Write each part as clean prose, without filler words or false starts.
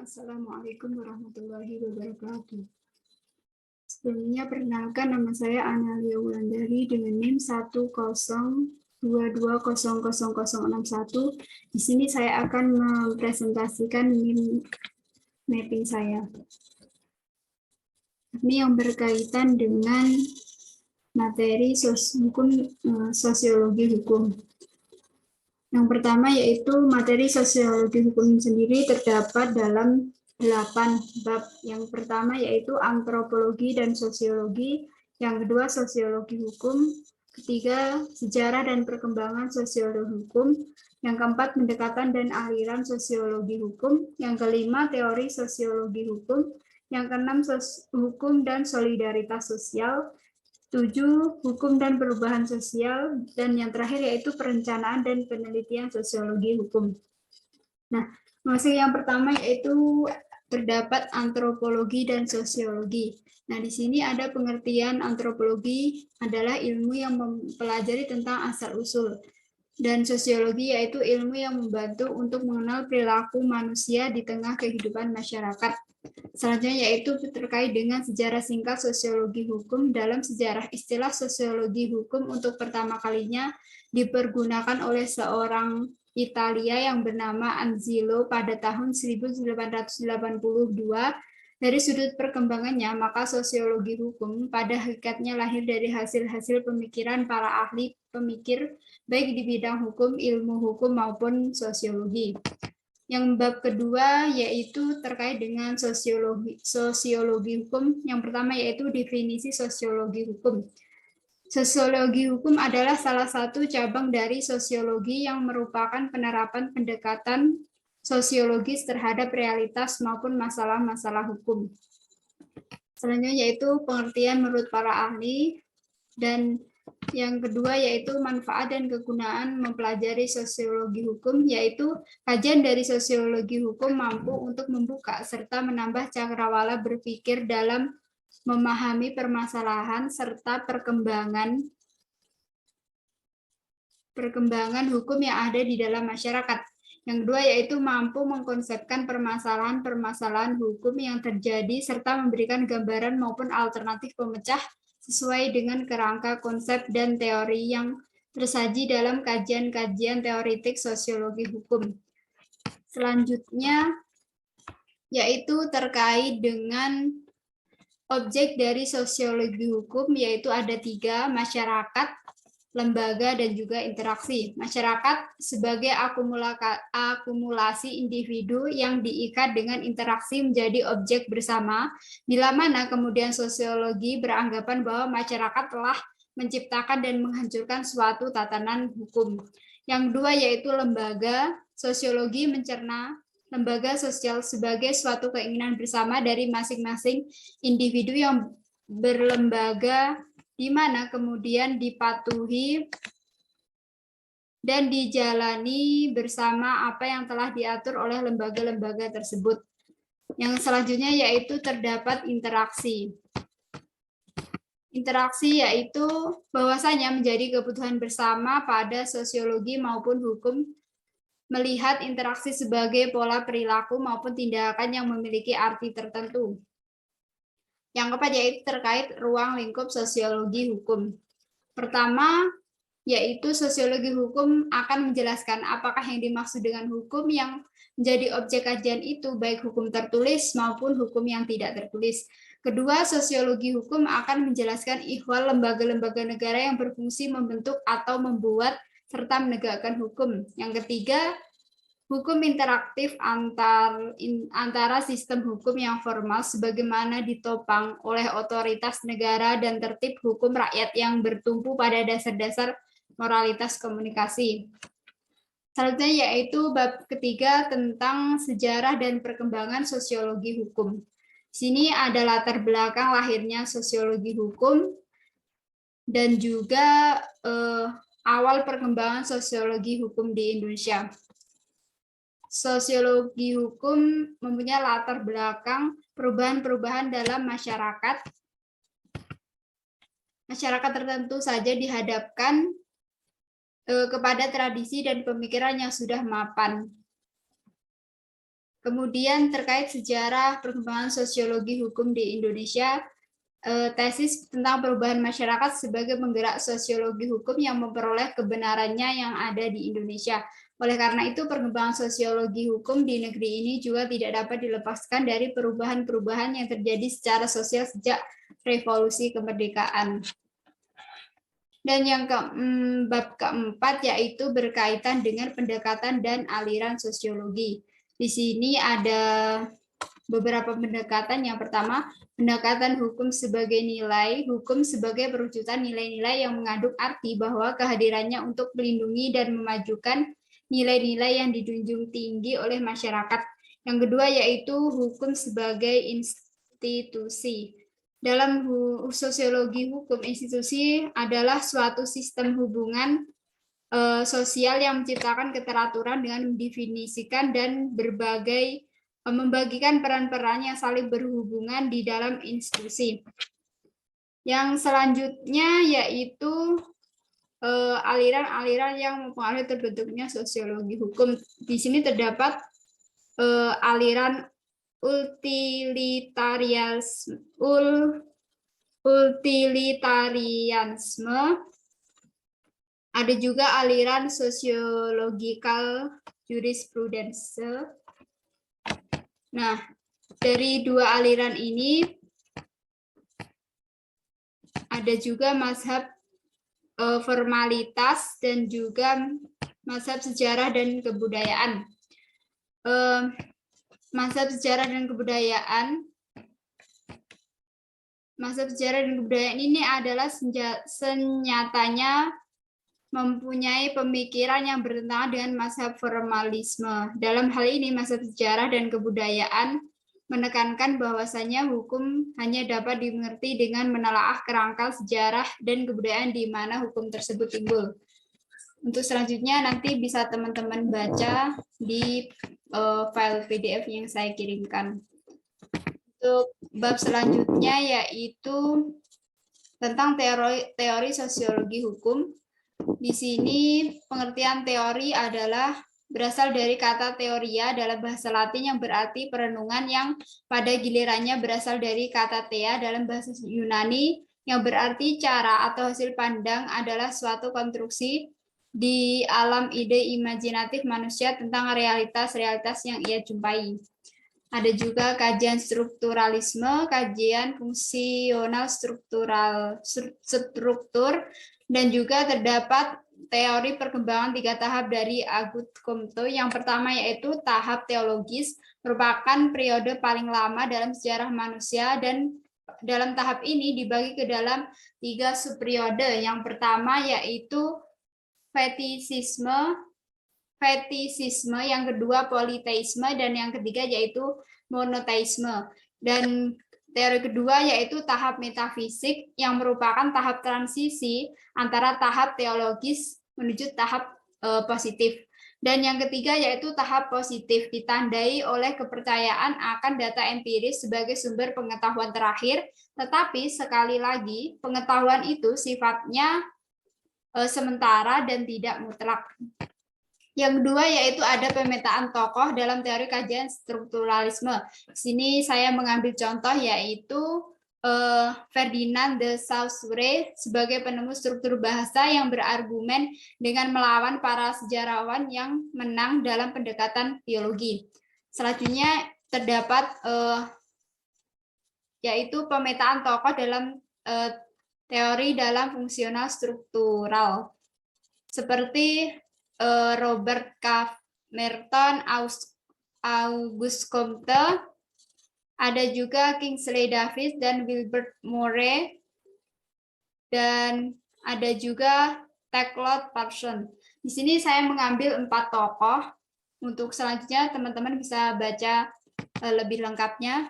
Assalamualaikum warahmatullahi wabarakatuh. Sebelumnya perkenalkan, nama saya Analia Wulandari dengan NIM 102200061. Di sini saya akan mempresentasikan NIM mapping saya. Ini yang berkaitan dengan materi sosiologi hukum. Yang pertama yaitu materi sosiologi hukum sendiri terdapat dalam 8 bab. Yang pertama yaitu antropologi dan sosiologi, yang kedua sosiologi hukum, ketiga sejarah dan perkembangan sosiologi hukum, yang keempat pendekatan dan aliran sosiologi hukum, yang kelima teori sosiologi hukum, yang keenam hukum dan solidaritas sosial, 7. Hukum dan perubahan sosial, dan yang terakhir yaitu perencanaan dan penelitian sosiologi hukum. Nah, masuk yang pertama yaitu terdapat antropologi dan sosiologi. Nah, di sini ada pengertian antropologi adalah ilmu yang mempelajari tentang asal-usul, dan sosiologi yaitu ilmu yang membantu untuk mengenal perilaku manusia di tengah kehidupan masyarakat. Selanjutnya yaitu terkait dengan sejarah singkat sosiologi hukum. Dalam sejarah, istilah sosiologi hukum untuk pertama kalinya dipergunakan oleh seorang Italia yang bernama Anzio pada tahun 1882. Dari sudut perkembangannya, maka sosiologi hukum pada hakikatnya lahir dari hasil-hasil pemikiran para ahli pemikir baik di bidang hukum, ilmu hukum maupun sosiologi. Yang bab kedua yaitu terkait dengan sosiologi hukum. Yang pertama yaitu definisi sosiologi hukum. Sosiologi hukum adalah salah satu cabang dari sosiologi yang merupakan penerapan pendekatan sosiologis terhadap realitas maupun masalah-masalah hukum. Selanjutnya yaitu pengertian menurut para ahli, dan yang kedua yaitu manfaat dan kegunaan mempelajari sosiologi hukum, yaitu kajian dari sosiologi hukum mampu untuk membuka serta menambah cakrawala berpikir dalam memahami permasalahan serta perkembangan hukum yang ada di dalam masyarakat. Yang kedua yaitu mampu mengkonsepkan permasalahan-permasalahan hukum yang terjadi serta memberikan gambaran maupun alternatif pemecah sesuai dengan kerangka konsep dan teori yang tersaji dalam kajian-kajian teoritik sosiologi hukum. Selanjutnya yaitu terkait dengan objek dari sosiologi hukum, yaitu ada 3, masyarakat, lembaga, dan juga interaksi. Masyarakat sebagai akumulasi individu yang diikat dengan interaksi menjadi objek bersama, bila mana kemudian sosiologi beranggapan bahwa masyarakat telah menciptakan dan menghancurkan suatu tatanan hukum. Yang kedua yaitu lembaga. Sosiologi mencerna lembaga sosial sebagai suatu keinginan bersama dari masing-masing individu yang berlembaga, di mana kemudian dipatuhi dan dijalani bersama apa yang telah diatur oleh lembaga-lembaga tersebut. Yang selanjutnya yaitu terdapat interaksi. Interaksi yaitu bahwasanya menjadi kebutuhan bersama pada sosiologi maupun hukum melihat interaksi sebagai pola perilaku maupun tindakan yang memiliki arti tertentu. Yang keempat yaitu terkait ruang lingkup sosiologi hukum. Pertama, yaitu sosiologi hukum akan menjelaskan apakah yang dimaksud dengan hukum yang menjadi objek kajian itu, baik hukum tertulis maupun hukum yang tidak tertulis. Kedua, sosiologi hukum akan menjelaskan ihwal lembaga-lembaga negara yang berfungsi membentuk atau membuat serta menegakkan hukum. Yang ketiga, hukum interaktif antara sistem hukum yang formal sebagaimana ditopang oleh otoritas negara dan tertib hukum rakyat yang bertumpu pada dasar-dasar moralitas komunikasi. Selanjutnya yaitu bab ketiga tentang sejarah dan perkembangan sosiologi hukum. Sini ada latar belakang lahirnya sosiologi hukum dan juga awal perkembangan sosiologi hukum di Indonesia. Sosiologi hukum mempunyai latar belakang perubahan-perubahan dalam masyarakat. Masyarakat tertentu saja dihadapkan kepada tradisi dan pemikiran yang sudah mapan. Kemudian terkait sejarah perkembangan sosiologi hukum di Indonesia, tesis tentang perubahan masyarakat sebagai penggerak sosiologi hukum yang memperoleh kebenarannya yang ada di Indonesia. Oleh karena itu, perkembangan sosiologi hukum di negeri ini juga tidak dapat dilepaskan dari perubahan-perubahan yang terjadi secara sosial sejak revolusi kemerdekaan. Dan yang bab keempat yaitu berkaitan dengan pendekatan dan aliran sosiologi. Di sini ada beberapa pendekatan. Yang pertama, pendekatan hukum sebagai nilai, hukum sebagai perwujudan nilai-nilai yang mengandung arti bahwa kehadirannya untuk melindungi dan memajukan nilai-nilai yang dijunjung tinggi oleh masyarakat. Yang kedua yaitu hukum sebagai institusi. Dalam sosiologi hukum, institusi adalah suatu sistem hubungan sosial yang menciptakan keteraturan dengan mendefinisikan dan membagikan peran-peran yang saling berhubungan di dalam institusi. Yang selanjutnya yaitu aliran-aliran yang mempengaruhi terbentuknya sosiologi hukum. Di sini terdapat aliran utilitarianisme, ada juga aliran sosiological jurisprudence. Nah, dari dua aliran ini ada juga mazhab formalitas dan juga mazhab sejarah dan kebudayaan. Mazhab sejarah dan kebudayaan ini adalah senyatanya mempunyai pemikiran yang bertentangan dengan mazhab formalisme. Dalam hal ini, mazhab sejarah dan kebudayaan menekankan bahwasannya hukum hanya dapat dimengerti dengan menelaah kerangka sejarah dan kebudayaan di mana hukum tersebut timbul. Untuk selanjutnya nanti bisa teman-teman baca di file PDF yang saya kirimkan. Untuk bab selanjutnya yaitu tentang teori sosiologi hukum. Di sini pengertian teori adalah berasal dari kata teoria dalam bahasa Latin yang berarti perenungan, yang pada gilirannya berasal dari kata thea dalam bahasa Yunani yang berarti cara atau hasil pandang, adalah suatu konstruksi di alam ide imajinatif manusia tentang realitas-realitas yang ia jumpai. Ada juga kajian strukturalisme, kajian fungsional struktur, dan juga terdapat teori perkembangan 3 tahap dari Auguste Comte. Yang pertama yaitu tahap teologis, merupakan periode paling lama dalam sejarah manusia, dan dalam tahap ini dibagi ke dalam 3 subperiode. Yang pertama yaitu fetisisme, yang kedua politeisme, dan yang ketiga yaitu monoteisme. Dan teori kedua yaitu tahap metafisik, yang merupakan tahap transisi antara tahap teologis menuju tahap positif. Dan yang ketiga yaitu tahap positif, ditandai oleh kepercayaan akan data empiris sebagai sumber pengetahuan terakhir, tetapi sekali lagi pengetahuan itu sifatnya sementara dan tidak mutlak. Yang kedua yaitu ada pemetaan tokoh dalam teori kajian strukturalisme. Di sini saya mengambil contoh yaitu Ferdinand de Saussure sebagai penemu struktur bahasa yang berargumen dengan melawan para sejarawan yang menang dalam pendekatan teologi. Selanjutnya terdapat yaitu pemetaan tokoh dalam teori dalam fungsional struktural, seperti Robert K. Merton, Auguste Comte, ada juga Kingsley Davis dan Wilbert Murray, dan ada juga Tecklot Parson. Di sini saya mengambil 4 tokoh. Untuk selanjutnya teman-teman bisa baca lebih lengkapnya.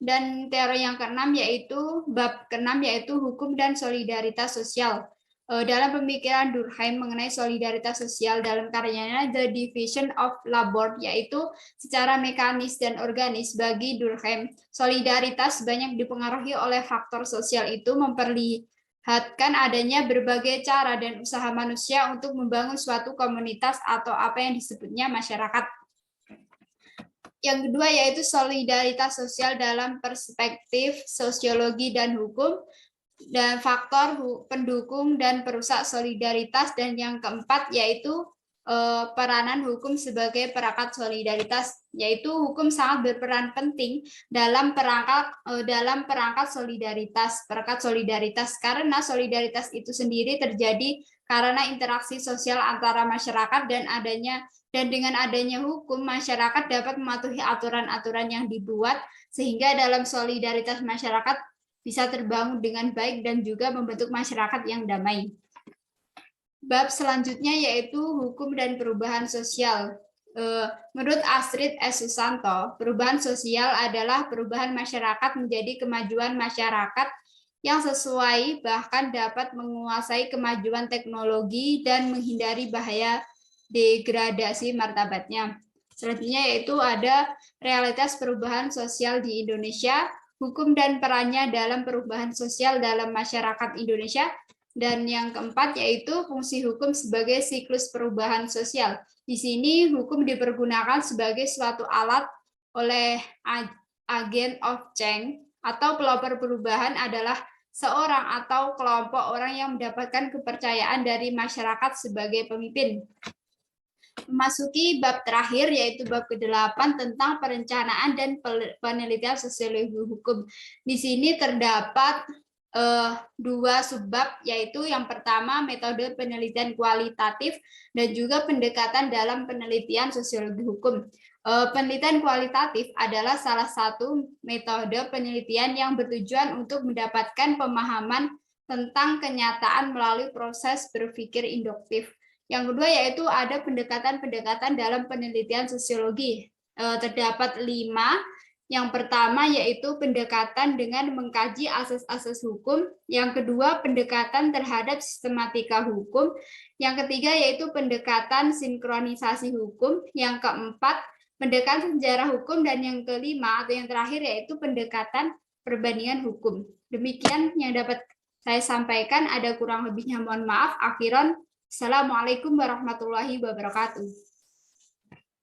Dan teori yang keenam yaitu bab keenam yaitu hukum dan solidaritas sosial. Dalam pemikiran Durkheim mengenai solidaritas sosial dalam karyanya The Division of Labor, yaitu secara mekanis dan organis, bagi Durkheim solidaritas banyak dipengaruhi oleh faktor sosial, itu memperlihatkan adanya berbagai cara dan usaha manusia untuk membangun suatu komunitas atau apa yang disebutnya masyarakat. Yang kedua yaitu solidaritas sosial dalam perspektif sosiologi dan hukum, dan faktor pendukung dan perusak solidaritas, dan yang keempat yaitu peranan hukum sebagai perangkat solidaritas, yaitu hukum sangat berperan penting dalam perangkat solidaritas karena solidaritas itu sendiri terjadi karena interaksi sosial antara masyarakat dan dengan adanya hukum, masyarakat dapat mematuhi aturan-aturan yang dibuat sehingga dalam solidaritas masyarakat bisa terbangun dengan baik dan juga membentuk masyarakat yang damai. Bab selanjutnya yaitu hukum dan perubahan sosial. Menurut Astrid S. Susanto, perubahan sosial adalah perubahan masyarakat menjadi kemajuan masyarakat yang sesuai bahkan dapat menguasai kemajuan teknologi dan menghindari bahaya degradasi martabatnya. Selanjutnya yaitu ada realitas perubahan sosial di Indonesia, hukum dan perannya dalam perubahan sosial dalam masyarakat Indonesia, dan yang keempat yaitu fungsi hukum sebagai siklus perubahan sosial. Di sini hukum dipergunakan sebagai suatu alat oleh agent of change atau pelopor perubahan adalah seorang atau kelompok orang yang mendapatkan kepercayaan dari masyarakat sebagai pemimpin. Memasuki bab terakhir yaitu bab ke-8 tentang perencanaan dan penelitian sosiologi hukum. Di sini terdapat dua subbab, yaitu yang pertama metode penelitian kualitatif dan juga pendekatan dalam penelitian sosiologi hukum. Penelitian kualitatif adalah salah satu metode penelitian yang bertujuan untuk mendapatkan pemahaman tentang kenyataan melalui proses berpikir induktif. Yang kedua yaitu ada pendekatan-pendekatan dalam penelitian sosiologi. Terdapat 5. Yang pertama yaitu pendekatan dengan mengkaji asas-asas hukum. Yang kedua pendekatan terhadap sistematika hukum. Yang ketiga yaitu pendekatan sinkronisasi hukum. Yang keempat pendekatan sejarah hukum, dan yang kelima atau yang terakhir yaitu pendekatan perbandingan hukum. Demikian yang dapat saya sampaikan, ada kurang lebihnya mohon maaf. Akhiron, Assalamualaikum warahmatullahi wabarakatuh.